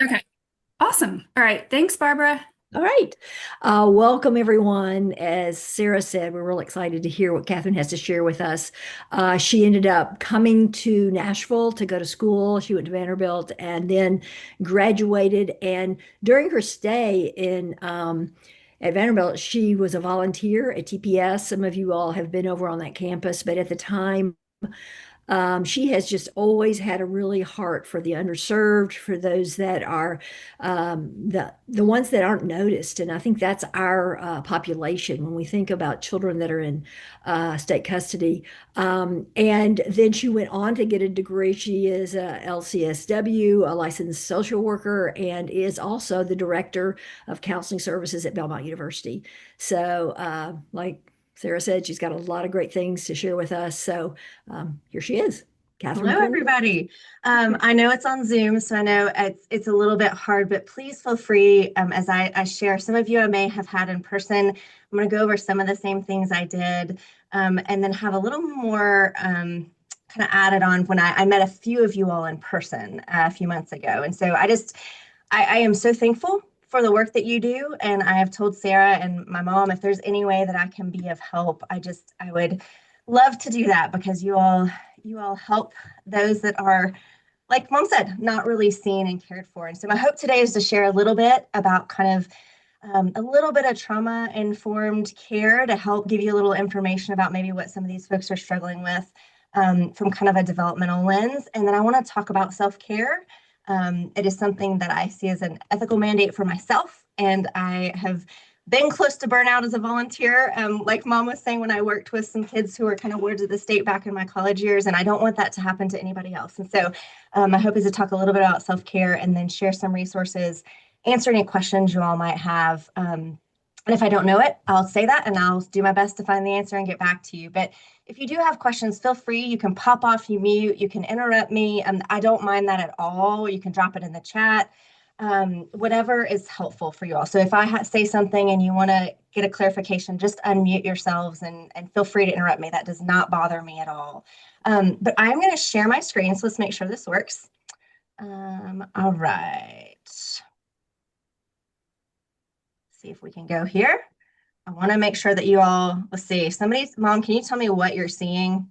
Okay. Awesome. All right. Thanks, Barbara. All right. Welcome, everyone. As Sarah said, we're real excited to hear what Catherine has to share with us. She ended up coming to Nashville to go to school. She went to Vanderbilt and then graduated. And during her stay at Vanderbilt, she was a volunteer at TPS. Some of you all have been over on that campus, but at the time, she has just always had a really heart for the underserved, for those that are the ones that aren't noticed, and I think that's our population when we think about children that are in state custody. And then she went on to get a degree. She is a LCSW, a licensed social worker, and is also the director of counseling services at Belmont University. So, like Sarah said, she's got a lot of great things to share with us. So here she is, Catherine Hello, Cornelius. everybody. I know it's on Zoom, so I know it's a little bit hard, but please feel free as I share. Some of you I may have had in person. I'm going to go over some of the same things I did, and then have a little more kind of added on when I met a few of you all in person a few months ago. And so I am so thankful for the work that you do. And I have told Sarah and my mom, if there's any way that I can be of help, I would love to do that because you all help those that are, like mom said, not really seen and cared for. And so my hope today is to share a little bit about kind of a little bit of trauma informed care to help give you a little information about maybe what some of these folks are struggling with from kind of a developmental lens. And then I want to talk about self-care. It is something that I see as an ethical mandate for myself, and I have been close to burnout as a volunteer. Like mom was saying, when I worked with some kids who were kind of wards of the state back in my college years, and I don't want that to happen to anybody else. And so my hope is to talk a little bit about self-care and then share some resources, answer any questions you all might have. And if I don't know it, I'll say that and I'll do my best to find the answer and get back to you. But if you do have questions, feel free. You can pop off, you mute, you can interrupt me. I don't mind that at all. You can drop it in the chat, whatever is helpful for you all. So if I say something and you want to get a clarification, just unmute yourselves and feel free to interrupt me. That does not bother me at all. But I'm going to share my screen. So let's make sure this works. All right. See if we can go here. I want to make sure that you all, let's see, mom, can you tell me what you're seeing?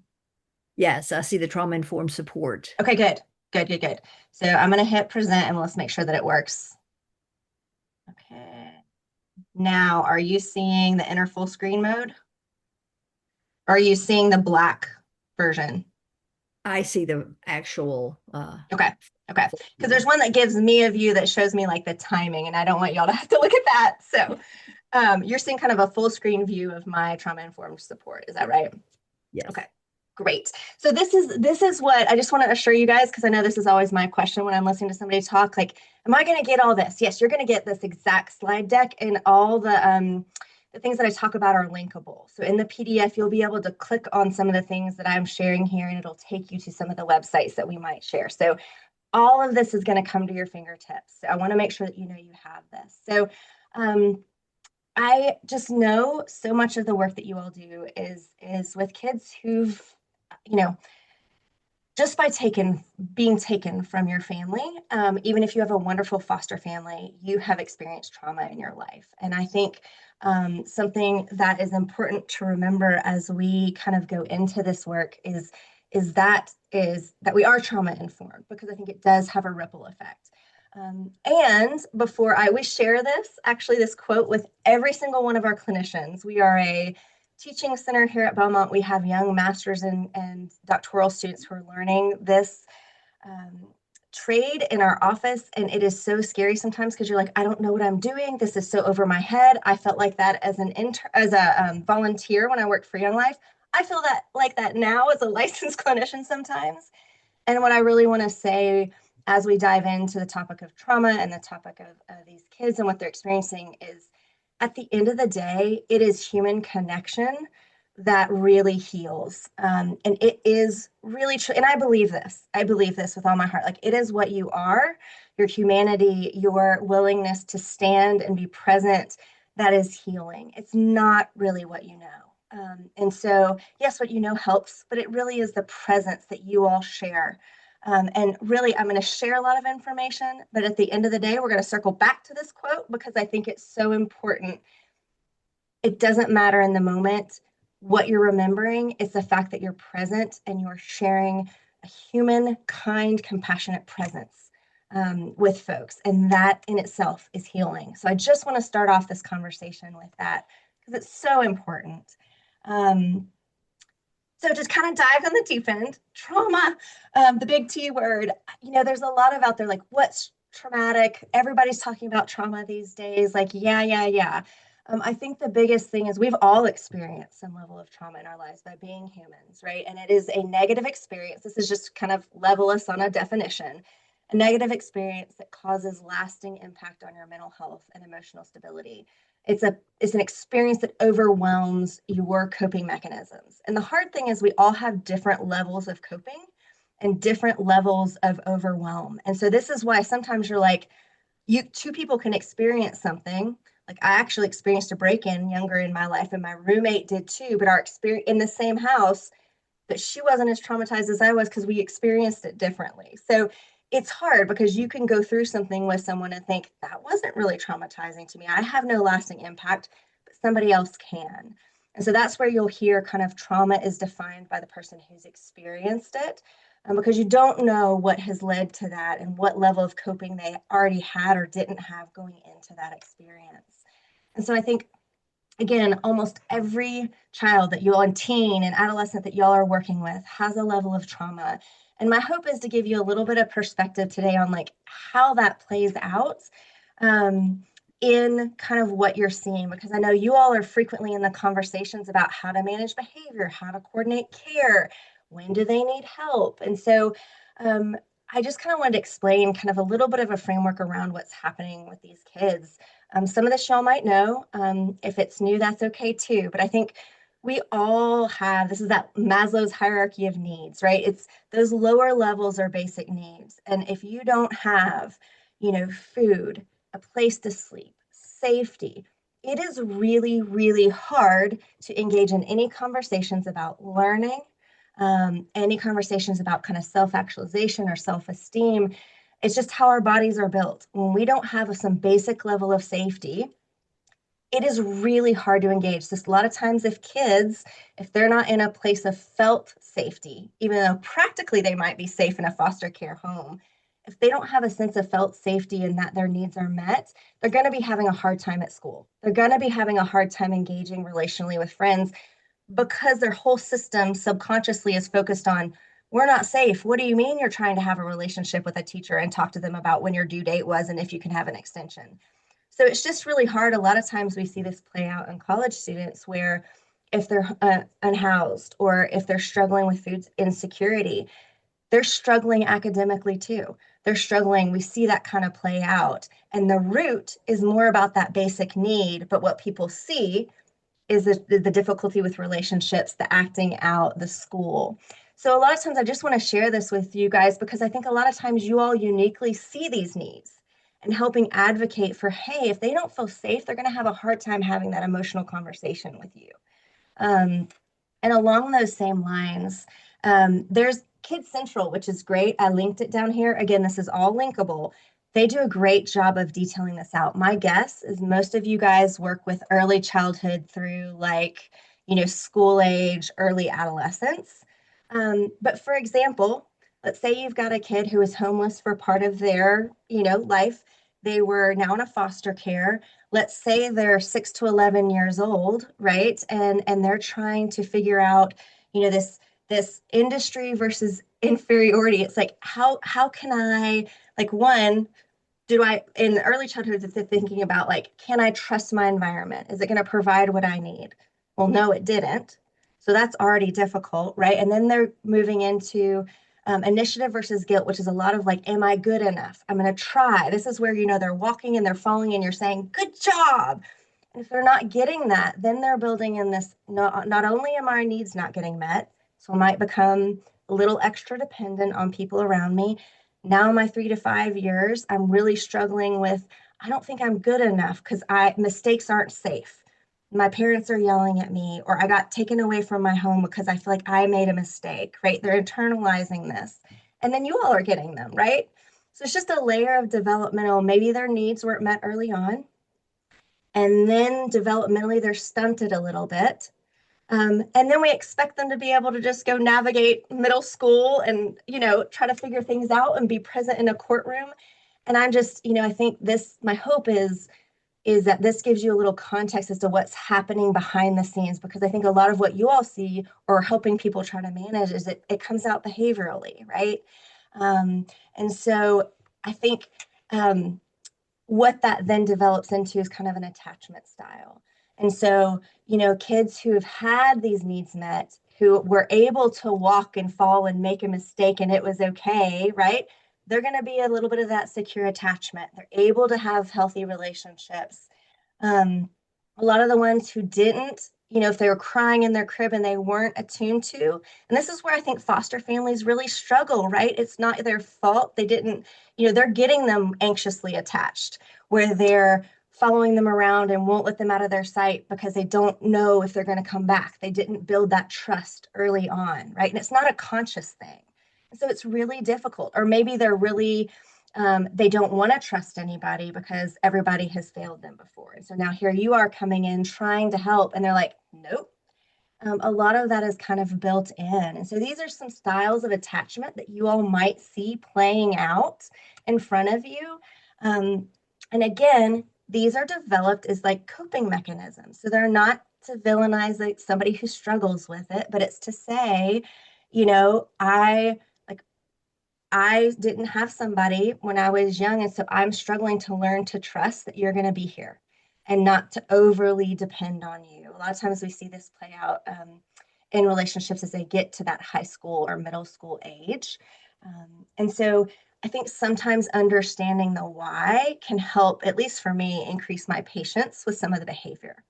Yes, I see the trauma informed support. Okay, good, good, good, good. So I'm going to hit present and let's make sure that it works. Okay. Now, are you seeing the inner full screen mode? Or are you seeing the black version? I see the actual Okay, okay. Because there's one that gives me a view that shows me like the timing, and I don't want y'all to have to look at that. So you're seeing kind of a full screen view of my trauma informed support. Is that right? yes. Okay, great. So this is what I just want to assure you guys, because I know this is always my question when I'm listening to somebody talk. Like, am I going to get all this? Yes, you're going to get this exact slide deck, and all the things that I talk about are linkable. So in the PDF, you'll be able to click on some of the things that I'm sharing here, and it'll take you to some of the websites that we might share. So all of this is going to come to your fingertips. So I want to make sure that you know you have this. So I just know so much of the work that you all do is with kids who've, you know, just by being taken from your family, even if you have a wonderful foster family, you have experienced trauma in your life. And I think something that is important to remember as we kind of go into this work is that we are trauma informed, because I think it does have a ripple effect. And before I we share this quote with every single one of our clinicians. We are a teaching center here at Belmont. We have young masters and doctoral students who are learning this trade in our office. And it is so scary sometimes because you're like, I don't know what I'm doing. This is so over my head. I felt like that as a volunteer when I worked for Young Life. I feel that like that now as a licensed clinician sometimes. And what I really want to say as we dive into the topic of trauma and the topic of these kids and what they're experiencing is, at the end of the day, it is human connection that really heals. And it is really true. And I believe this. I believe this with all my heart. Like, it is what you are, your humanity, your willingness to stand and be present, that is healing. It's not really what you know. And so, yes, what you know helps, but it really is the presence that you all share And really, I'm going to share a lot of information, but at the end of the day, we're going to circle back to this quote because I think it's so important. It doesn't matter in the moment what you're remembering, it's the fact that you're present and you're sharing a human, kind, compassionate presence with folks. And that in itself is healing. So I just want to start off this conversation with that because it's so important. Um, so just kind of dive on the deep end, trauma, the big T word. There's a lot of out there like, what's traumatic? Everybody's talking about trauma these days. Like, yeah, yeah, yeah. I think the biggest thing is we've all experienced some level of trauma in our lives by being humans, right? And it is a negative experience. This is just kind of level us on a definition. A negative experience that causes lasting impact on your mental health and emotional stability. It's an experience that overwhelms your coping mechanisms. And the hard thing is we all have different levels of coping and different levels of overwhelm. And so this is why sometimes you're like, two people can experience something. Like I actually experienced a break-in younger in my life, and my roommate did too, but our experience in the same house, but she wasn't as traumatized as I was because we experienced it differently. So it's hard because you can go through something with someone and think that wasn't really traumatizing to me. I have no lasting impact, but somebody else can. And so that's where you'll hear kind of trauma is defined by the person who's experienced it, because you don't know what has led to that and what level of coping they already had or didn't have going into that experience. And so I think again, almost every child that you all and teen and adolescent that y'all are working with has a level of trauma. And my hope is to give you a little bit of perspective today on like how that plays out in kind of what you're seeing, because I know you all are frequently in the conversations about how to manage behavior, how to coordinate care, when do they need help. And so I just kind of wanted to explain kind of a little bit of a framework around what's happening with these kids. Some of this y'all might know. If it's new, that's okay too. But I think we all have, this is that Maslow's hierarchy of needs, right? It's those lower levels are basic needs. And if you don't have, food, a place to sleep, safety, it is really, really hard to engage in any conversations about learning, any conversations about kind of self-actualization or self-esteem. It's just how our bodies are built. When we don't have some basic level of safety, it is really hard to engage. So a lot of times if they're not in a place of felt safety, even though practically they might be safe in a foster care home, if they don't have a sense of felt safety and that their needs are met, they're going to be having a hard time at school. They're going to be having a hard time engaging relationally with friends because their whole system subconsciously is focused on, we're not safe. What do you mean you're trying to have a relationship with a teacher and talk to them about when your due date was and if you can have an extension? So it's just really hard. A lot of times we see this play out in college students where if they're unhoused or if they're struggling with food insecurity, they're struggling academically too. They're struggling. We see that kind of play out. And the root is more about that basic need. But what people see is the difficulty with relationships, the acting out, the school. So a lot of times I just want to share this with you guys because I think a lot of times you all uniquely see these needs and helping advocate for, hey, if they don't feel safe, they're going to have a hard time having that emotional conversation with you. Um, and along those same lines, there's Kids Central, which is great. I linked it down here. Again, this is all linkable. They do a great job of detailing this out. My guess is most of you guys work with early childhood through school age, early adolescence. But for example, let's say you've got a kid who was homeless for part of their, life. They were now in a foster care. Let's say they're 6 to 11 years old, right? And they're trying to figure out, this industry versus inferiority. It's like, how can I, like, one, do I in early childhood thinking about like, can I trust my environment? Is it going to provide what I need? Well, no, it didn't. So that's already difficult, right? And then they're moving into initiative versus guilt, which is a lot of like, am I good enough? I'm going to try. This is where, they're walking and they're falling and you're saying, good job. And if they're not getting that, then they're building in this, not only am our needs not getting met, so I might become a little extra dependent on people around me. Now, my 3 to 5 years, I'm really struggling with, I don't think I'm good enough because mistakes aren't safe. My parents are yelling at me, or I got taken away from my home because I feel like I made a mistake, right? They're internalizing this. and then you all are getting them, right? So it's just a layer of developmental, maybe their needs weren't met early on, and then developmentally they're stunted a little bit. And then we expect them to be able to just go navigate middle school and, try to figure things out and be present in a courtroom. And I'm just, I think my hope is that this gives you a little context as to what's happening behind the scenes, because I think a lot of what you all see or helping people try to manage is it comes out behaviorally, right? And so I think what that then develops into is kind of an attachment style. And so, kids who've had these needs met, who were able to walk and fall and make a mistake and it was okay, right? They're going to be a little bit of that secure attachment. They're able to have healthy relationships. Um, a lot of the ones who didn't, if they were crying in their crib and they weren't attuned to, and this is where I think foster families really struggle, right? It's not their fault. They didn't, they're getting them anxiously attached, where they're following them around and won't let them out of their sight because they don't know if they're going to come back. They didn't build that trust early on, right? And it's not a conscious thing. So it's really difficult. Or maybe they're really they don't want to trust anybody because everybody has failed them before. And so now here you are coming in trying to help, and they're like, nope. A lot of that is kind of built in. And so these are some styles of attachment that you all might see playing out in front of you. And again, these are developed as like coping mechanisms. So they're not to villainize like somebody who struggles with it, but it's to say, I didn't have somebody when I was young, and so I'm struggling to learn to trust that you're going to be here and not to overly depend on you. A lot of times we see this play out in relationships as they get to that high school or middle school age. And so I think sometimes understanding the why can help, at least for me, increase my patience with some of the behavior.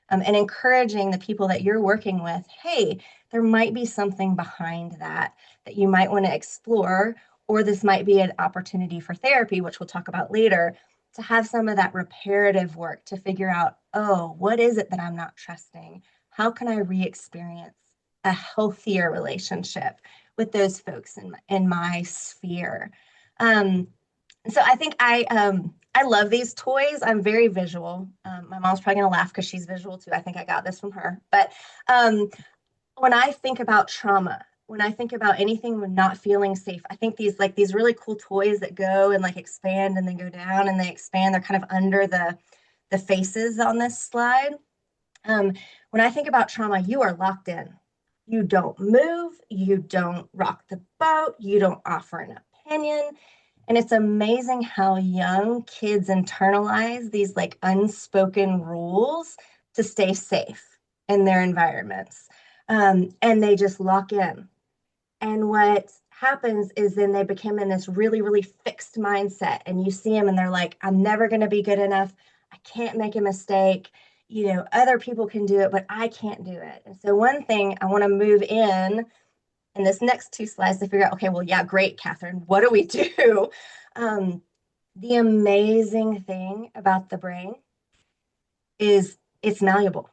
And encouraging the people that you're working with, hey, there might be something behind that you might want to explore, or this might be an opportunity for therapy, which we'll talk about later, to have some of that reparative work to figure out, oh, what is it that I'm not trusting? How can I re-experience a healthier relationship with those folks in my sphere? So I think I love these toys. I'm very visual. My mom's probably gonna laugh because she's visual too. I think I got this from her. But when I think about trauma, when I think about anything with not feeling safe, I think these really cool toys that go and like expand and then go down and they expand. They're kind of under the faces on this slide. When I think about trauma, you are locked in. You don't move, you don't rock the boat, you don't offer an opinion. And it's amazing how young kids internalize these like unspoken rules to stay safe in their environments. And they just lock in. And what happens is then they become in this really, really fixed mindset. And you see them and they're like, I'm never going to be good enough. I can't make a mistake. Other people can do it, but I can't do it. And so one thing I want to move in this next two slides to figure out, okay, well, yeah, great, Catherine. What do we do? The amazing thing about the brain is it's malleable.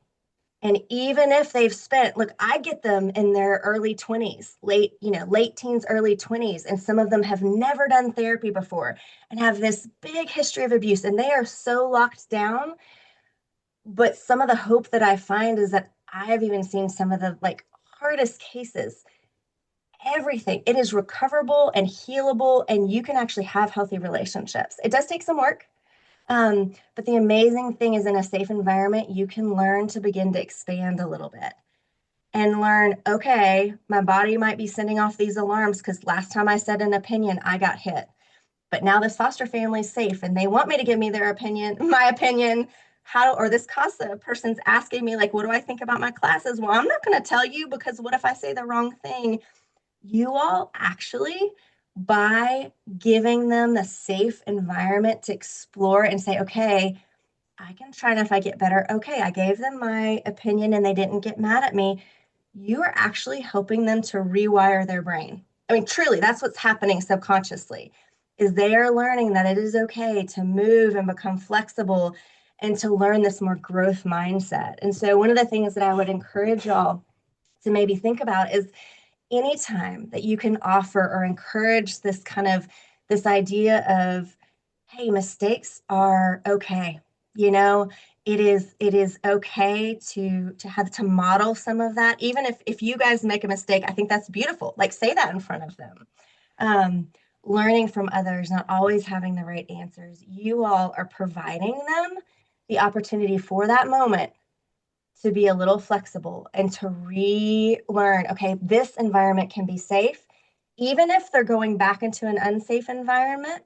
And even if they've spent, look, I get them in their early 20s, late teens, early 20s, and some of them have never done therapy before and have this big history of abuse, and they are so locked down. But some of the hope that I find is that I have even seen some of the like hardest cases, everything, it is recoverable and healable, and you can actually have healthy relationships. It does take some work. But the amazing thing is in a safe environment, you can learn to begin to expand a little bit and learn, okay, my body might be sending off these alarms because last time I said an opinion, I got hit. But now this foster family is safe and they want me to give me their opinion, my opinion. Or this CASA person's asking me, like, what do I think about my classes? Well, I'm not going to tell you because what if I say the wrong thing? You all actually, by giving them the safe environment to explore and say, okay, I can try, and if I get better, okay, I gave them my opinion and they didn't get mad at me. You are actually helping them to rewire their brain. I mean, truly, that's what's happening subconsciously, is they are learning that it is okay to move and become flexible and to learn this more growth mindset. And so one of the things that I would encourage y'all to maybe think about is anytime that you can offer or encourage this kind of this idea of, hey, mistakes are okay. You know, it is okay to have to model some of that. Even if you guys make a mistake, I think that's beautiful. Like say that in front of them. Um, Learning from others, not always having the right answers. You all are providing them the opportunity for that moment to be a little flexible and to relearn, okay, this environment can be safe, even if they're going back into an unsafe environment.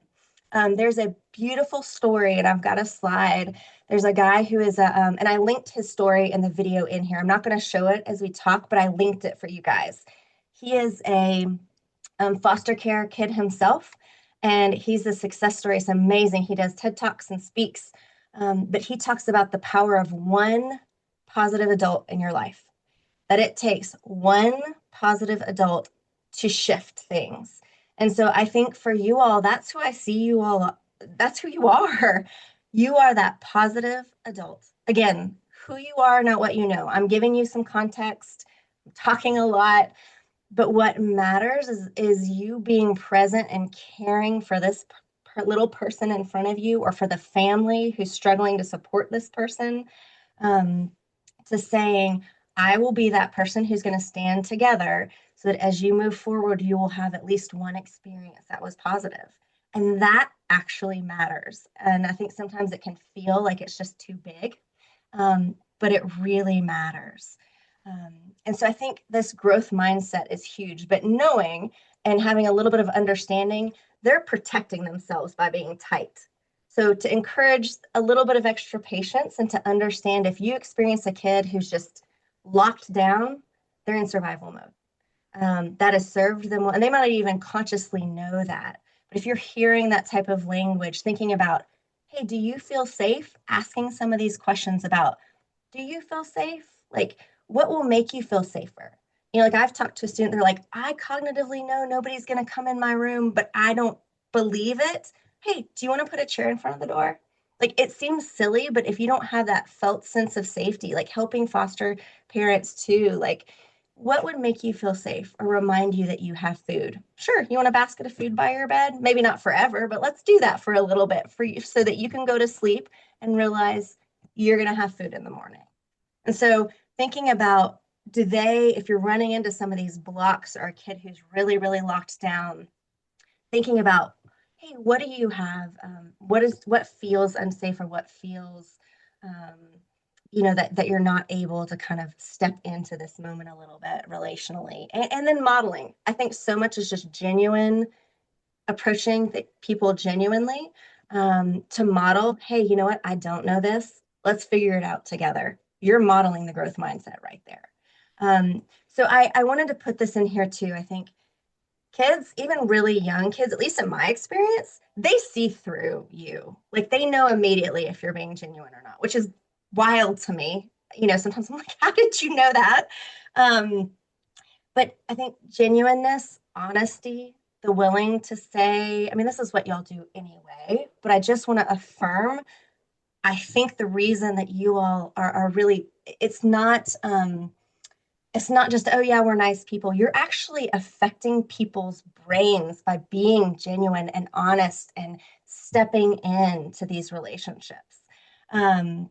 There's a beautiful story, and I've got a slide. There's a guy who is and I linked his story in the video in here. I'm not going to show it as we talk, but I linked it for you guys. He is a foster care kid himself, and he's a success story. It's amazing. He does TED Talks and speaks, but he talks about the power of one positive adult in your life, that it takes one positive adult to shift things. And so I think for you all, that's who I see you all. That's who you are. You are that positive adult. Again, who you are, not what you know. I'm giving you some context, I'm talking a lot, but what matters is you being present and caring for this little person in front of you, or for the family who's struggling to support this person. Um, to saying, I will be that person who's going to stand together so that as you move forward, you will have at least one experience that was positive. And that actually matters. And I think sometimes it can feel like it's just too big, but it really matters. And so I think this growth mindset is huge, but knowing and having a little bit of understanding, they're protecting themselves by being tight. So to encourage a little bit of extra patience and to understand, if you experience a kid who's just locked down, they're in survival mode. That has served them well, and they might not even consciously know that. But if you're hearing that type of language, thinking about, hey, do you feel safe? Asking some of these questions about, do you feel safe? Like, what will make you feel safer? You know, like I've talked to a student, they're like, I cognitively know nobody's going to come in my room, but I don't believe it. Hey, do you want to put a chair in front of the door? Like, it seems silly, but if you don't have that felt sense of safety, like helping foster parents too, like, what would make you feel safe or remind you that you have food? Sure, you want a basket of food by your bed? Maybe not forever, but let's do that for a little bit for you so that you can go to sleep and realize you're going to have food in the morning. And so thinking about, do they, if you're running into some of these blocks, or a kid who's really, really locked down, thinking about, hey, what do you have? What feels unsafe, or what feels, um, that you're not able to kind of step into this moment a little bit relationally, and then modeling. I think so much is just genuine, approaching the people genuinely, to model, hey, you know what? I don't know this. Let's figure it out together. You're modeling the growth mindset right there. So I wanted to put this in here too. I think kids, even really young kids, at least in my experience, they see through you. Like they know immediately if you're being genuine or not, which is wild to me. You know, sometimes I'm like, how did you know that? Um, but I think genuineness, honesty, the willing to say, I mean, this is what y'all do anyway, but I just want to affirm, I think the reason that you all are really, it's not just, oh yeah, we're nice people. You're actually affecting people's brains by being genuine and honest and stepping into these relationships. Um,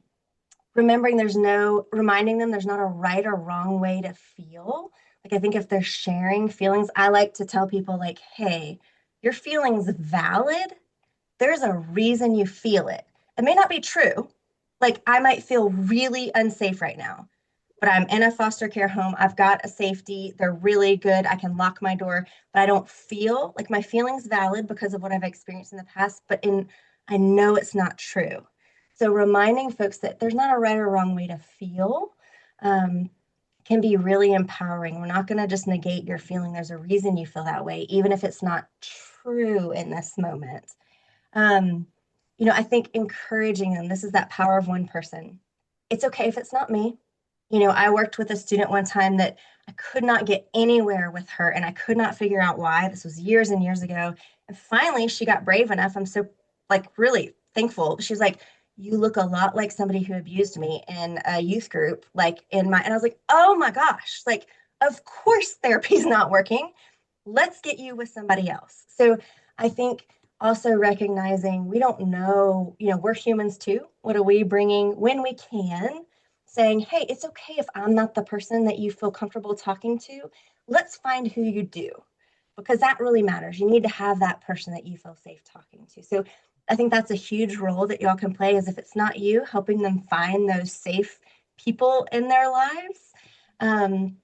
reminding them there's not a right or wrong way to feel. Like, I think if they're sharing feelings, I like to tell people, like, hey, your feeling's valid. There's a reason you feel it. It may not be true. Like, I might feel really unsafe right now, but I'm in a foster care home. I've got a safety. They're really good. I can lock my door, but I don't feel like my feeling's valid because of what I've experienced in the past, I know it's not true. So reminding folks that there's not a right or wrong way to feel, um, can be really empowering. We're not going to just negate your feeling. There's a reason you feel that way, even if it's not true in this moment. Um, I think encouraging them, this is that power of one person. It's okay if it's not me. I worked with a student one time that I could not get anywhere with her, and I could not figure out why. This was years and years ago. And finally, she got brave enough. I'm so, like, really thankful. She was like, you look a lot like somebody who abused me in a youth group, and I was like, oh my gosh, like, Of course, therapy's not working. Let's get you with somebody else. So I think also recognizing we don't know, we're humans too. What are we bringing when we can? Saying, hey, it's okay if I'm not the person that you feel comfortable talking to. Let's find who you do, because that really matters. You need to have that person that you feel safe talking to. So I think that's a huge role that y'all can play, is if it's not you, helping them find those safe people in their lives. Um,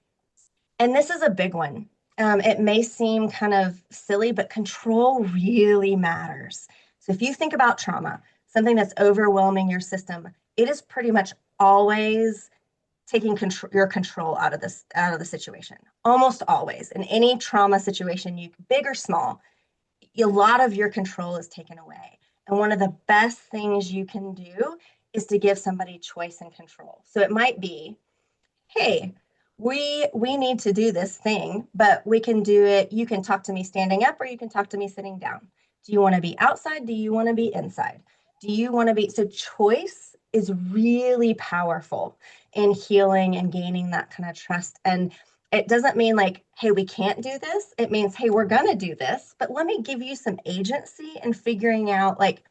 and this is a big one. It may seem kind of silly, but control really matters. So if you think about trauma, something that's overwhelming your system, it is pretty much always taking your control out of the situation. Almost always. In any trauma situation, big or small, a lot of your control is taken away. And one of the best things you can do is to give somebody choice and control. So it might be, hey, we need to do this thing, but we can do it. You can talk to me standing up, or you can talk to me sitting down. Do you want to be outside? Do you want to be inside? Do you want to be? So choice is really powerful in healing and gaining that kind of trust. And it doesn't mean like, hey, we can't do this. It means, hey, we're going to do this, but let me give you some agency in figuring out, like,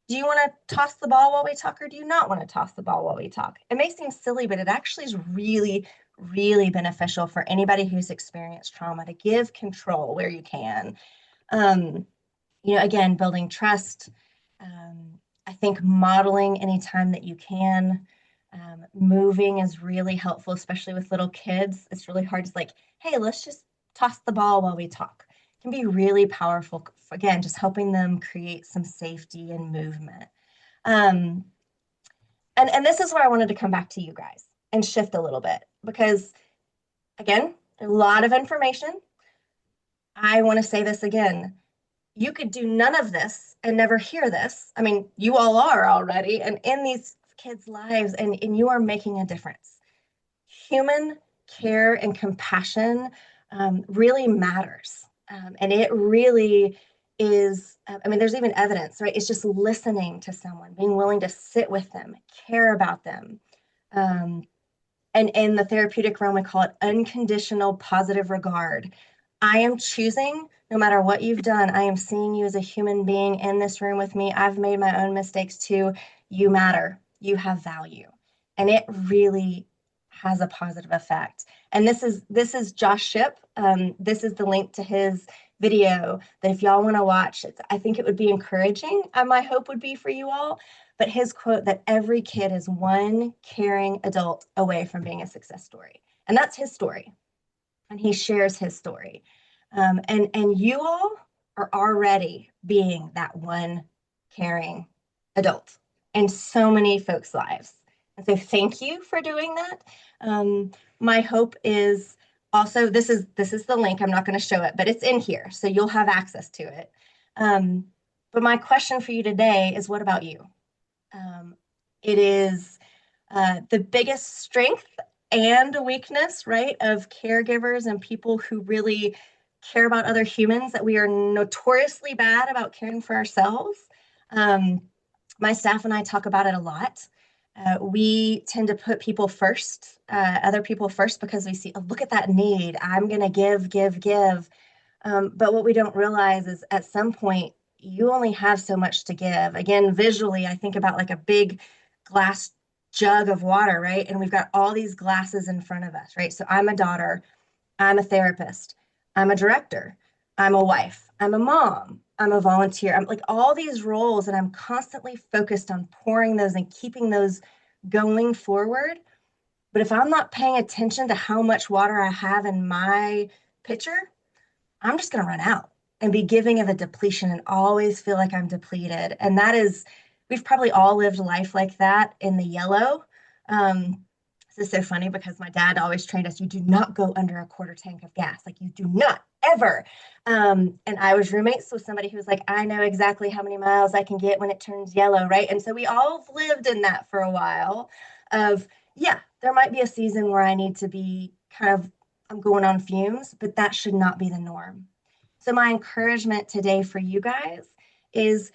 do you want to toss the ball while we talk, or do you not want to toss the ball while we talk? It may seem silly, but it actually is really, really beneficial for anybody who's experienced trauma to give control where you can. Um, again, building trust. I think modeling anytime that you can. Moving is really helpful, especially with little kids. It's really hard. It's like, hey, let's just toss the ball while we talk. It can be really powerful. Again, just helping them create some safety and movement. Um, and this is where I wanted to come back to you guys and shift a little bit, because again, a lot of information. I want to say this again. You could do none of this and never hear this. I mean, you all are already, and in these kids' lives, and you are making a difference. Human care and compassion really matters. And it really is, I mean, there's even evidence, right? It's just listening to someone, being willing to sit with them, care about them. Um, and in the therapeutic realm, we call it unconditional positive regard. I am choosing, no matter what you've done, I am seeing you as a human being in this room with me. I've made my own mistakes too. You matter. You have value. And it really has a positive effect. And this is Josh Shipp. This is the link to his video that if y'all want to watch, I think it would be encouraging. My hope would be for you all. But his quote that every kid is one caring adult away from being a success story. And that's his story. And he shares his story. And you all are already being that one caring adult in so many folks' lives. And so thank you for doing that. My hope is also, this is the link. I'm not going to show it, but it's in here, so you'll have access to it. But my question for you today is, what about you? It is the biggest strength and weakness, right, of caregivers and people who really care about other humans, that we are notoriously bad about caring for ourselves. My staff and I talk about it a lot. We tend to put people first, other people first, because we see, oh, look at that need. I'm going to give, give, give. But what we don't realize is at some point, you only have so much to give. Again, visually, I think about like a big glass jug of water, right? And we've got all these glasses in front of us, right? So I'm a daughter, I'm a therapist, I'm a director, I'm a wife, I'm a mom, I'm a volunteer. I'm like all these roles, and I'm constantly focused on pouring those and keeping those going forward. But if I'm not paying attention to how much water I have in my pitcher, I'm just going to run out and be giving of a depletion and always feel like I'm depleted. And that is, we've probably all lived life like that in the yellow. This is so funny because my dad always trained us, you do not go under a quarter tank of gas. Like, you do not ever. And I was roommates with somebody who was like, I know exactly how many miles I can get when it turns yellow, right? And so we all lived in that for a while of, yeah, there might be a season where I need to be kind of, I'm going on fumes, but that should not be the norm. So my encouragement today for you guys is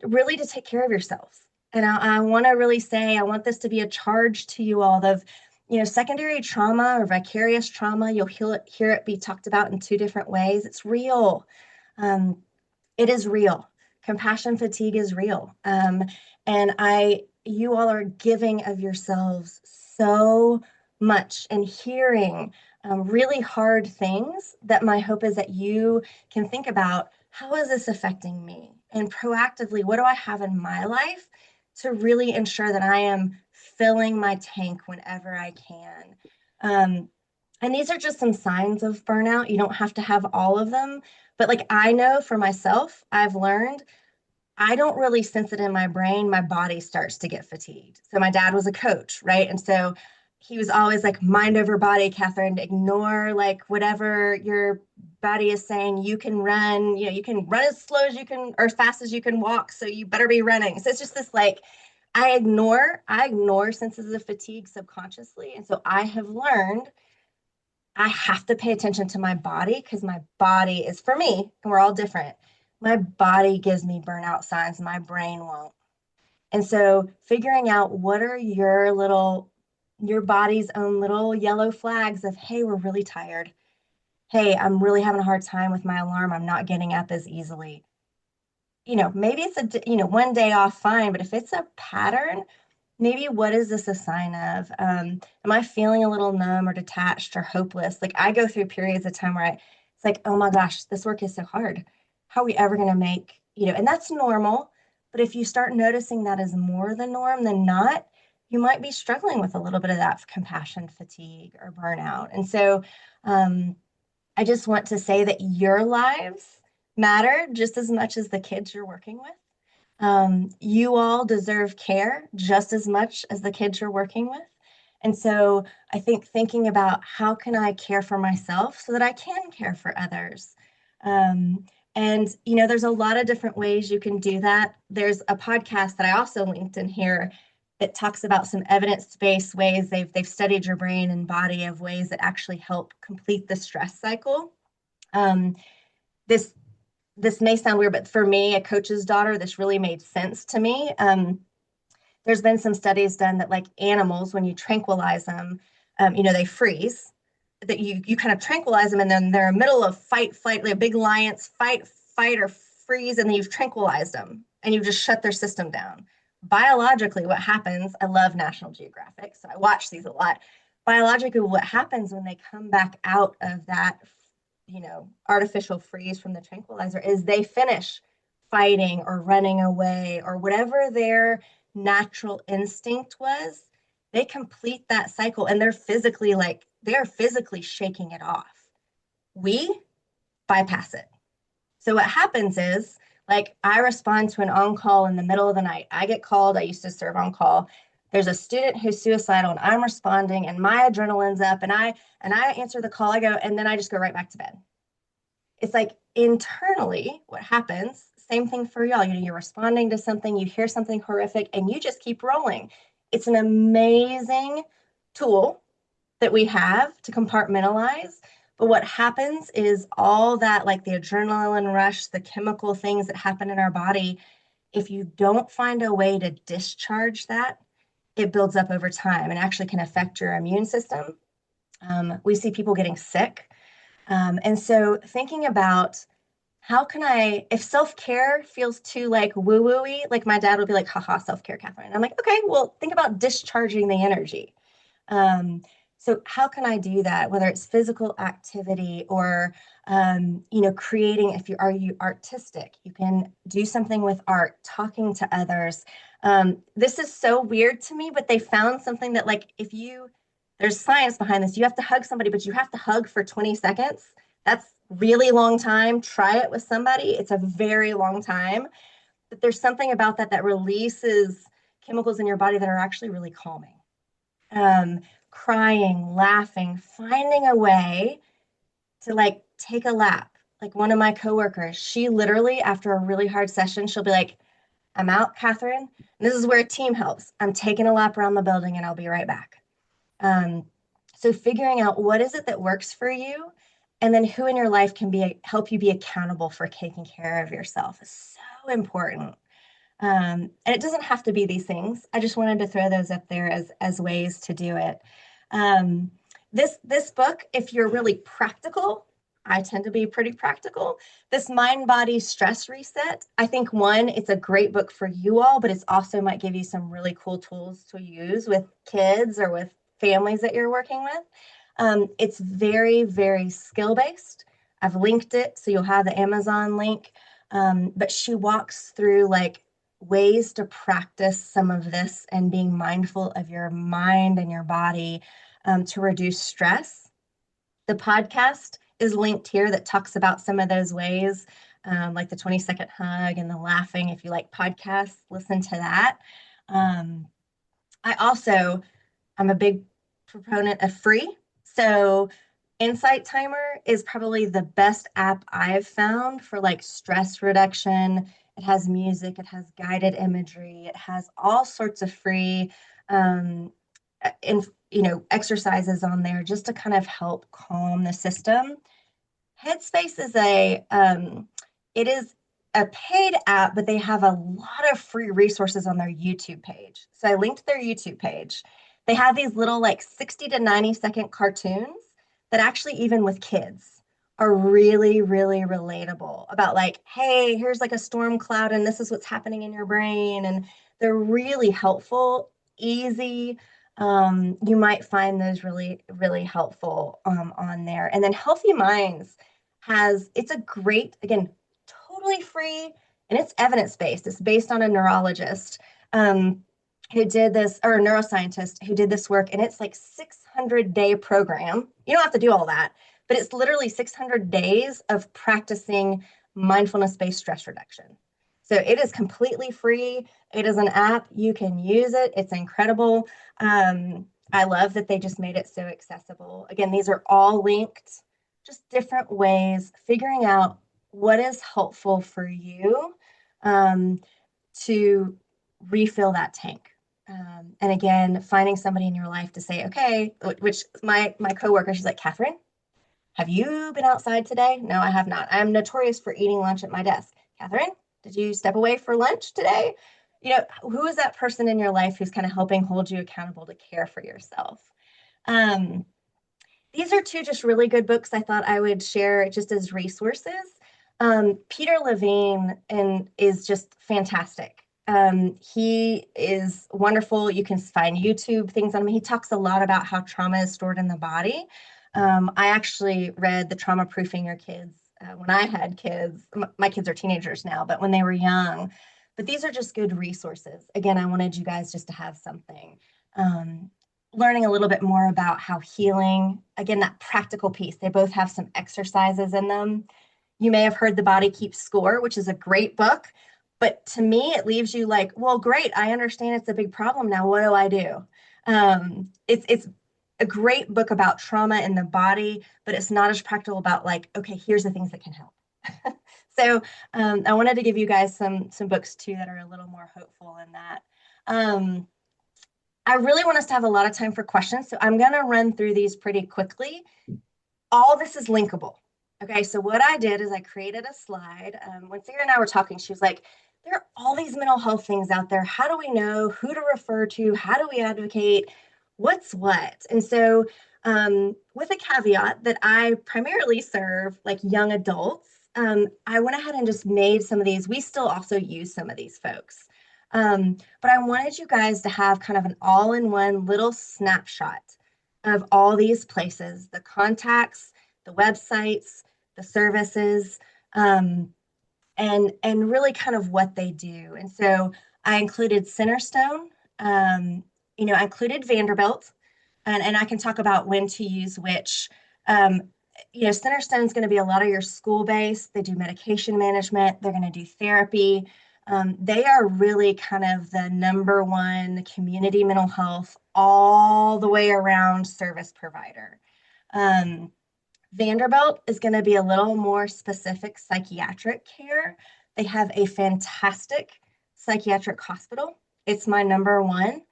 really to take care of yourselves. And I want to really say, I want this to be a charge to you all of, secondary trauma or vicarious trauma, you'll hear it be talked about in two different ways. It's real. Um, it is real. Compassion fatigue is real. And you all are giving of yourselves so much and hearing really hard things that my hope is that you can think about, how is this affecting me? And proactively, what do I have in my life to really ensure that I am filling my tank whenever I can? And these are just some signs of burnout. You don't have to have all of them, but like I know for myself, I've learned I don't really sense it in my brain. My body starts to get fatigued. So my dad was a coach, right? And so he was always like, mind over body, Catherine, ignore like whatever your body is saying. You can run, you can run as slow as you can or as fast as you can walk. So you better be running. So it's just this like, I ignore senses of fatigue subconsciously. And so I have learned I have to pay attention to my body because my body is for me, and we're all different. My body gives me burnout signs, my brain won't. And so figuring out what are your body's own little yellow flags of, hey, we're really tired. Hey, I'm really having a hard time with my alarm. I'm not getting up as easily. Maybe it's one day off, fine, but if it's a pattern, maybe what is this a sign of? Am I feeling a little numb or detached or hopeless? Like I go through periods of time where it's like, oh my gosh, this work is so hard. How are we ever going to and that's normal. But if you start noticing that as more the norm than not, you might be struggling with a little bit of that compassion fatigue or burnout. And so um, I just want to say that your lives matter just as much as the kids you're working with. You all deserve care just as much as the kids you're working with. And so I think thinking about how can I care for myself so that I can care for others. Um, and there's a lot of different ways you can do that. There's a podcast that I also linked in here that talks about some evidence-based ways they've studied your brain and body of ways that actually help complete the stress cycle. Um, this this may sound weird, but for me, a coach's daughter, this really made sense to me. There's been some studies done that like animals, when you tranquilize them, they freeze. That you kind of tranquilize them, and then they're in the middle of fight, flight, like big lions, fight, or freeze, and then you've tranquilized them, and you've just shut their system down. Biologically, what happens? I love National Geographic, so I watch these a lot. Biologically, what happens when they come back out of that artificial freeze from the tranquilizer is they finish fighting or running away or whatever their natural instinct was. They complete that cycle and they're physically shaking it off. We bypass it. So what happens is, like, I respond to an on call in the middle of the night. I get called. I used to serve on call. There's a student who's suicidal, and I'm responding, and my adrenaline's up, and I answer the call. I go, and then I just go right back to bed. It's like internally, what happens? Same thing for y'all. You're responding to something, you hear something horrific, and you just keep rolling. It's an amazing tool that we have to compartmentalize. But what happens is all that, like the adrenaline rush, the chemical things that happen in our body, if you don't find a way to discharge that, it builds up over time and actually can affect your immune system. We see people getting sick. And so thinking about how can if self-care feels too like woo-woo-y, like my dad would be like, haha, self-care, Catherine. I'm like, okay, well, think about discharging the energy. So how can I do that? Whether it's physical activity or, creating, are you artistic? You can do something with art, talking to others. This is so weird to me, but they found something that like, there's science behind this. You have to hug somebody, but you have to hug for 20 seconds. That's really long time. Try it with somebody. It's a very long time. But there's something about that releases chemicals in your body that are actually really calming. Crying, laughing, finding a way to like take a lap. Like one of my coworkers, she literally, after a really hard session, she'll be like, I'm out, Catherine. And this is where a team helps. I'm taking a lap around the building and I'll be right back. So figuring out what is it that works for you, and then who in your life can help you be accountable for taking care of yourself is so important. And it doesn't have to be these things. I just wanted to throw those up there as ways to do it. Um, this book, if you're really practical, I tend to be pretty practical. This Mind Body Stress Reset, I think one, it's a great book for you all, but it's also might give you some really cool tools to use with kids or with families that you're working with. It's very, very skill based. I've linked it, so you'll have the Amazon link. But she walks through like ways to practice some of this and being mindful of your mind and your body to reduce stress. The podcast is linked here that talks about some of those ways, like the 20-second hug and the laughing. If you like podcasts, listen to that. Um, I also I'm a big proponent of free. So Insight Timer is probably the best app I've found for like stress reduction. It has music, it has guided imagery, it has all sorts of free um, in, exercises on there just to kind of help calm the system. Headspace is it is a paid app, but they have a lot of free resources on their YouTube page. So I linked their YouTube page. They have these little like 60 to 90-second cartoons that actually, even with kids, are really, really relatable about like, hey, here's like a storm cloud and this is what's happening in your brain. And they're really helpful, easy. You might find those really, really helpful on there. And then Healthy Minds it's a great, again, totally free, and it's evidence-based. It's based on a neurologist who did this, or a neuroscientist who did this work, and it's like 600-day program. You don't have to do all that, but it's literally 600 days of practicing mindfulness-based stress reduction. So it is completely free. It is an app. You can use it. It's incredible. I love that they just made it so accessible. Again, these are all linked, just different ways, figuring out what is helpful for you to refill that tank. And again, finding somebody in your life to say, okay, which my coworker, she's like, Catherine, have you been outside today? No, I have not. I am notorious for eating lunch at my desk. Catherine, did you step away for lunch today? Who is that person in your life who's kind of helping hold you accountable to care for yourself? Um, these are two just really good books I thought I would share just as resources. Peter Levine is just fantastic. He is wonderful. You can find YouTube things on him. He talks a lot about how trauma is stored in the body. I actually read The Trauma Proofing Your Kids when I had kids. My kids are teenagers now, but when they were young. But these are just good resources. Again, I wanted you guys just to have something. Learning a little bit more about how healing, again, that practical piece, they both have some exercises in them. You may have heard The Body Keeps Score, which is a great book, but to me, it leaves you like, well, great, I understand it's a big problem now. What do I do? It's a great book about trauma in the body, but it's not as practical about like, okay, here's the things that can help. So I wanted to give you guys some books too that are a little more hopeful in that. I really want us to have a lot of time for questions, so I'm going to run through these pretty quickly. All this is linkable. Okay, so what I did is I created a slide. When Sarah and I were talking, she was like, there are all these mental health things out there. How do we know who to refer to? How do we advocate? What's what? And so with a caveat that I primarily serve like young adults, I went ahead and just made some of these. We still also use some of these folks. But I wanted you guys to have kind of an all-in-one little snapshot of all these places, the contacts, the websites, the services, and really kind of what they do. And so I included Centerstone, I included Vanderbilt, and I can talk about when to use which. Centerstone is going to be a lot of your school-based. They do medication management. They're going to do therapy. They are really kind of the number one community mental health all the way around service provider. Vanderbilt is going to be a little more specific psychiatric care. They have a fantastic psychiatric hospital. It's my number one.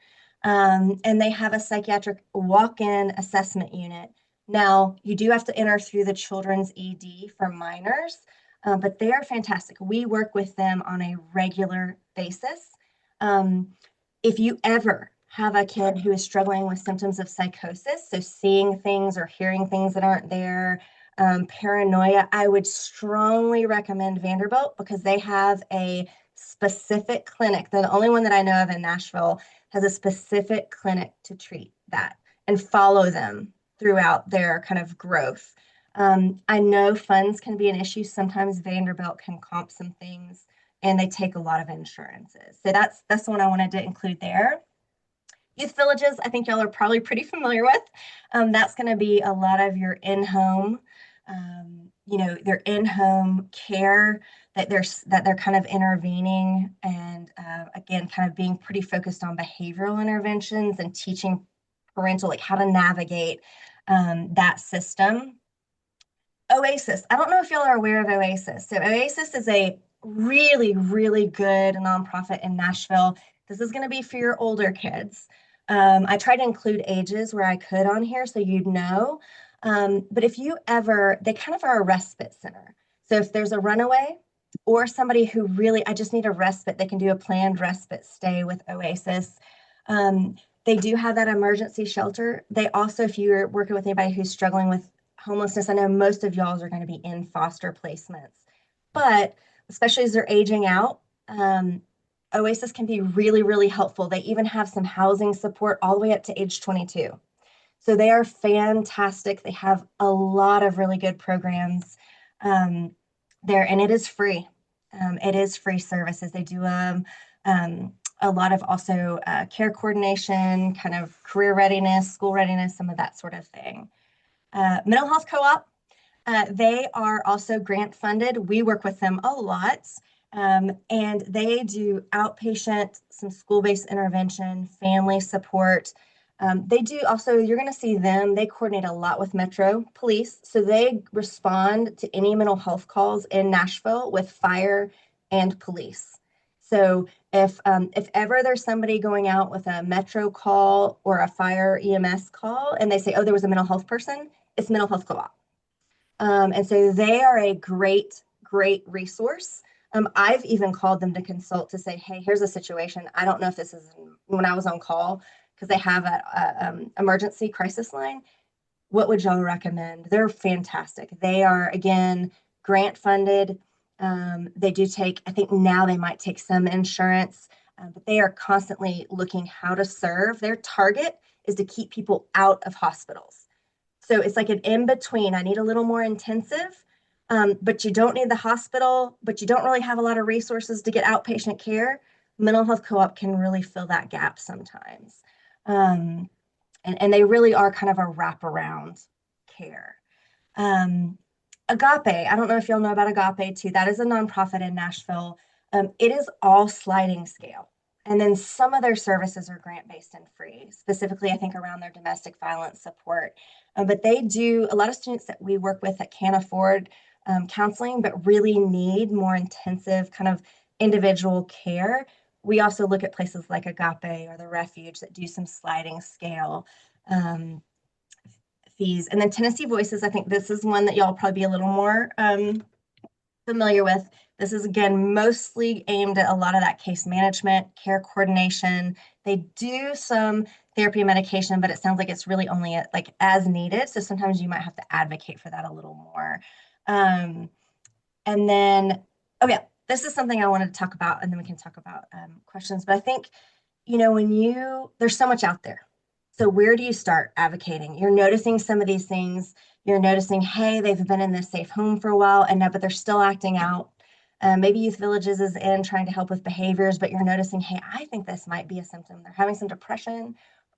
And they have a psychiatric walk-in assessment unit. Now, you do have to enter through the children's ED for minors, but they are fantastic. We work with them on a regular basis. If you ever have a kid who is struggling with symptoms of psychosis, so seeing things or hearing things that aren't there, paranoia, I would strongly recommend Vanderbilt because they have a specific clinic. They're the only one that I know of in Nashville has a specific clinic to treat that and follow them throughout their kind of growth. I know funds can be an issue. Sometimes Vanderbilt can comp some things and they take a lot of insurances. So that's the one I wanted to include there. Youth villages, I think y'all are probably pretty familiar with. That's going to be a lot of your in-home, their in-home care that they're kind of intervening and again, kind of being pretty focused on behavioral interventions and teaching parental like how to navigate that system. Oasis. I don't know if y'all are aware of Oasis. So Oasis is a really, really good nonprofit in Nashville. This is going to be for your older kids. I try to include ages where I could on here so you'd know. But if you ever, they kind of are a respite center. So if there's a runaway or somebody who really, I just need a respite, they can do a planned respite stay with Oasis. They do have that emergency shelter. They also, if you're working with anybody who's struggling with homelessness, I know most of y'all are going to be in foster placements, but especially as they're aging out, Oasis can be really, really helpful. They even have some housing support all the way up to age 22. So they are fantastic. They have a lot of really good programs there, and it is free. It is free services. They do a lot of also care coordination, kind of career readiness, school readiness, some of that sort of thing. Mental Health Co-op, they are also grant funded. We work with them a lot. And they do outpatient, some school-based intervention, family support. They do also, you're going to see them, they coordinate a lot with Metro Police. So they respond to any mental health calls in Nashville with fire and police. So if ever there's somebody going out with a Metro call or a fire EMS call and they say, oh, there was a mental health person, it's Mental Health Co-op. And so they are a great, great resource. I've even called them to consult to say, hey, here's a situation. I don't know if this is when I was on call because they have an emergency crisis line. What would y'all recommend? They're fantastic. They are, again, grant funded. They do take, I think now they might take some insurance, but they are constantly looking how to serve. Their target is to keep people out of hospitals. So it's like an in between. I need a little more intensive, but you don't need the hospital, but you don't really have a lot of resources to get outpatient care. Mental Health Co-op can really fill that gap sometimes. And they really are kind of a wraparound care. Agape, I don't know if y'all know about Agape too. That is a nonprofit in Nashville. It is all sliding scale. And then some of their services are grant-based and free, specifically, I think, around their domestic violence support. But they do a lot of students that we work with that can't afford counseling, but really need more intensive kind of individual care. We also look at places like Agape or the Refuge that do some sliding scale fees. And then Tennessee Voices, I think this is one that y'all probably be a little more familiar with. This is, again, mostly aimed at a lot of that case management, care coordination. They do some therapy and medication, but it sounds like it's really only like as needed. So sometimes you might have to advocate for that a little more. And then, oh yeah, this is something I wanted to talk about, and then we can talk about questions. But I think, there's so much out there. So where do you start advocating? You're noticing some of these things. You're noticing, hey, they've been in this safe home for a while, and now, but they're still acting out. Maybe Youth Villages is in trying to help with behaviors, but you're noticing, hey, I think this might be a symptom. They're having some depression,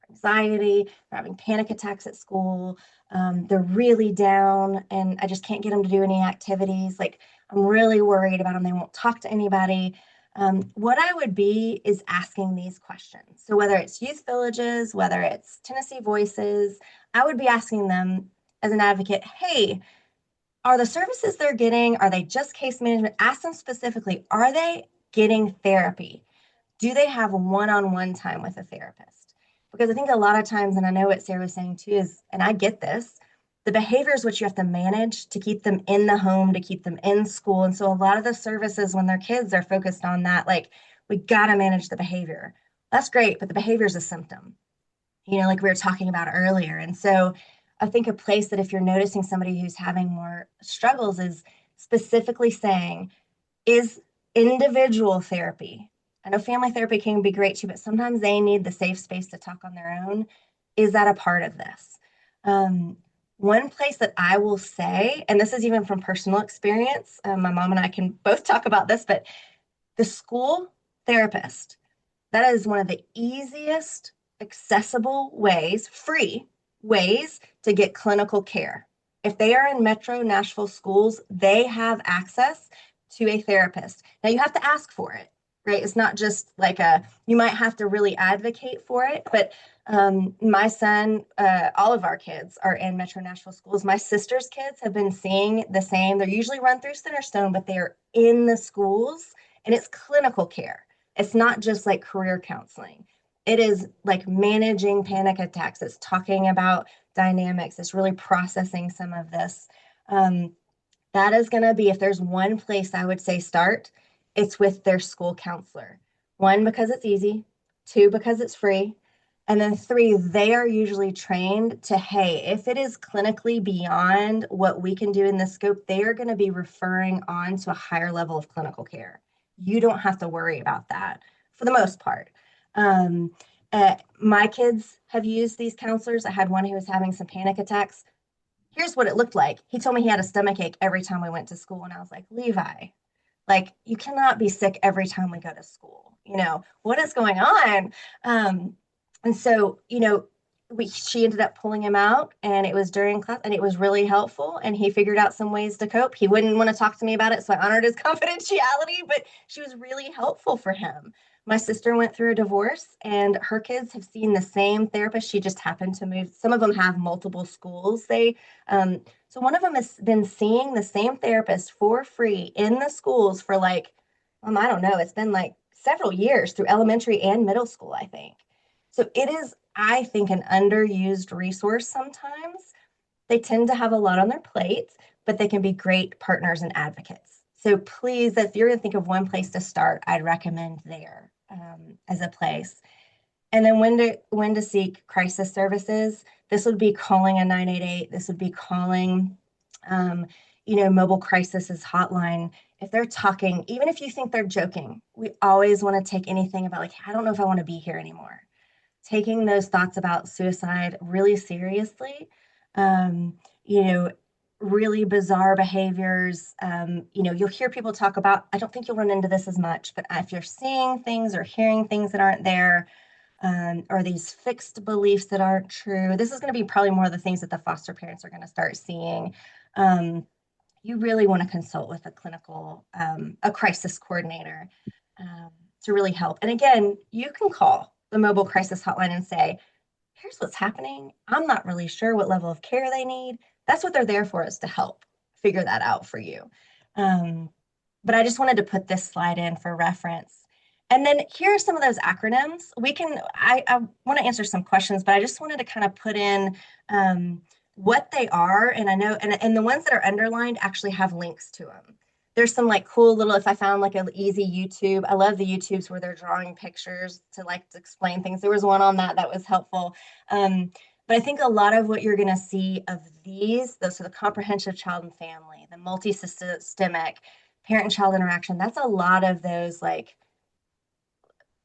anxiety, they're having panic attacks at school. They're really down, and I just can't get them to do any activities. Like, I'm really worried about them. They won't talk to anybody. What I would be is asking these questions. So whether it's Youth Villages, whether it's Tennessee Voices, I would be asking them as an advocate, hey, are the services they're getting, are they just case management? Ask them specifically, are they getting therapy? Do they have one-on-one time with a therapist? Because I think a lot of times, and I know what Sarah was saying too, is, and I get this, the behaviors which you have to manage to keep them in the home, to keep them in school. And so a lot of the services when they're kids are focused on that, like, we got to manage the behavior. That's great, but the behavior is a symptom, like we were talking about earlier. And so I think a place that if you're noticing somebody who's having more struggles is specifically saying, is individual therapy. I know family therapy can be great too, but sometimes they need the safe space to talk on their own. Is that a part of this? Um, One place that I will say, and this is even from personal experience, my mom and I can both talk about this, but the school therapist, that is one of the easiest, accessible ways, free ways to get clinical care. If they are in Metro Nashville schools, they have access to a therapist. Now you have to ask for it, right? It's not just like you might have to really advocate for it, but my son, all of our kids are in Metro Nashville schools. My sister's kids have been seeing the same. They're usually run through Centerstone, but they are in the schools and it's clinical care. It's not just like career counseling. It is like managing panic attacks. It's talking about dynamics. It's really processing some of this. Um, that is going to be, if there's one place I would say start, it's with their school counselor. One, because it's easy. Two, because it's free. And then three, they are usually trained to, hey, if it is clinically beyond what we can do in the scope, they are going to be referring on to a higher level of clinical care. You don't have to worry about that for the most part. Um, my kids have used these counselors. I had one who was having some panic attacks. Here's what it looked like. He told me he had a stomach ache every time we went to school. And I was like, Levi, like, you cannot be sick every time we go to school. What is going on? And so, she ended up pulling him out, and it was during class, and it was really helpful. And he figured out some ways to cope. He wouldn't want to talk to me about it, so I honored his confidentiality, but she was really helpful for him. My sister went through a divorce, and her kids have seen the same therapist. She just happened to move. Some of them have multiple schools. So one of them has been seeing the same therapist for free in the schools for like, I don't know, it's been like several years through elementary and middle school, I think. So it is, I think, an underused resource sometimes. They tend to have a lot on their plates, but they can be great partners and advocates. So please, if you're going to think of one place to start, I'd recommend there as a place. And then when to seek crisis services. This would be calling a 988. This would be calling, um, mobile crisis hotline. If they're talking, even if you think they're joking, we always want to take anything about like, I don't know if I want to be here anymore. Taking those thoughts about suicide really seriously, um, you know, really bizarre behaviors. You'll hear people talk about, I don't think you'll run into this as much, but if you're seeing things or hearing things that aren't there, or these fixed beliefs that aren't true. This is going to be probably more of the things that the foster parents are going to start seeing. You really want to consult with a crisis coordinator to really help. And again, you can call the mobile crisis hotline and say, here's what's happening. I'm not really sure what level of care they need. That's what they're there for, is to help figure that out for you. Um, but I just wanted to put this slide in for reference. And then here are some of those acronyms. I want to answer some questions, but I just wanted to kind of put in what they are. And I know, and the ones that are underlined actually have links to them. There's some like cool little, if I found like an easy YouTube, I love the YouTubes where they're drawing pictures to explain things. There was one on that was helpful. But I think a lot of what you're going to see of so the comprehensive child and family, the multi-systemic parent and child interaction, that's a lot of those, like,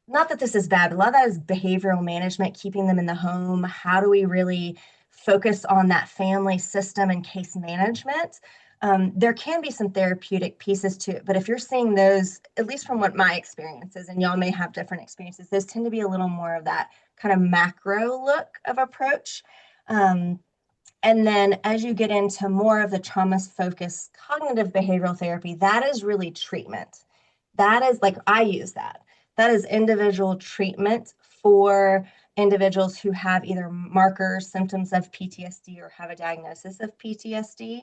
not that this is bad, but a lot of that is behavioral management, keeping them in the home. How do we really focus on that family system and case management? There can be some therapeutic pieces to it, but if you're seeing those, at least from what my experience is, and y'all may have different experiences, those tend to be a little more of that kind of macro look of approach. And then as you get into more of the trauma-focused cognitive behavioral therapy, that is really treatment. That is like, I use that. That is individual treatment for individuals who have either markers, symptoms of PTSD, or have a diagnosis of PTSD.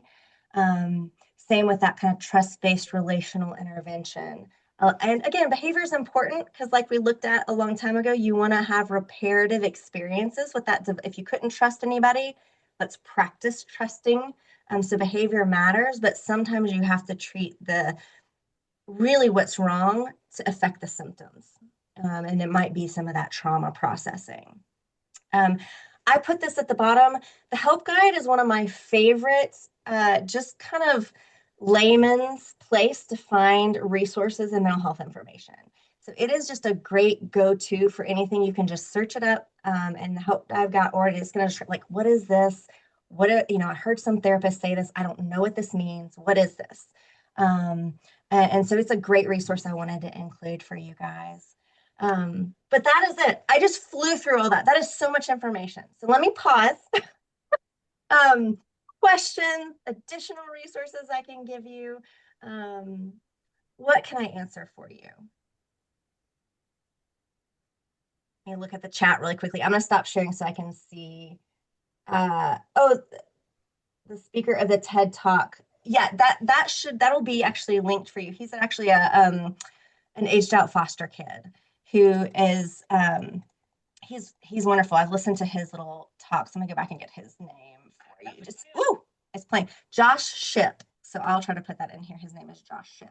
Same with that kind of trust-based relational intervention. And again, behavior is important because, like we looked at a long time ago, you want to have reparative experiences with that. If you couldn't trust anybody, let's practice trusting. So behavior matters, but sometimes you have to treat really what's wrong to affect the symptoms. And it might be some of that trauma processing. Um, I put this at the bottom. The help guide is one of my favorites, just kind of layman's place to find resources and mental health information. So it is just a great go-to for anything. You can just search it up, and the help I've got, or it's going to like, what is this? I heard some therapists say this. I don't know what this means. What is this? And so it's a great resource I wanted to include for you guys. But that is it. I just flew through all that. That is so much information. So let me pause. um, Questions, additional resources I can give you. What can I answer for you? Let me look at the chat really quickly. I'm going to stop sharing so I can see. The speaker of the TED Talk. Yeah, that'll be actually linked for you. He's actually an aged out foster kid who is he's wonderful. I've listened to his little talks. I'm gonna go back and get his name for you. Just it's playing Josh Ship. So I'll try to put that in here. His name is Josh Ship.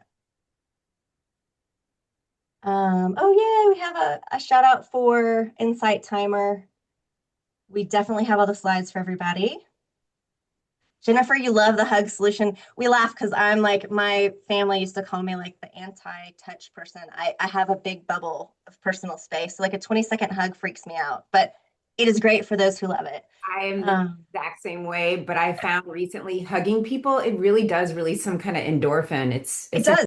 Oh yeah, we have a shout out for Insight Timer. We definitely have all the slides for everybody. Jennifer, you love the hug solution. We laugh because I'm like, my family used to call me like the anti-touch person. I have a big bubble of personal space. So like a 20-second hug freaks me out, but it is great for those who love it. I am the exact same way, but I found recently hugging people, it really does release some kind of endorphin. It's It does.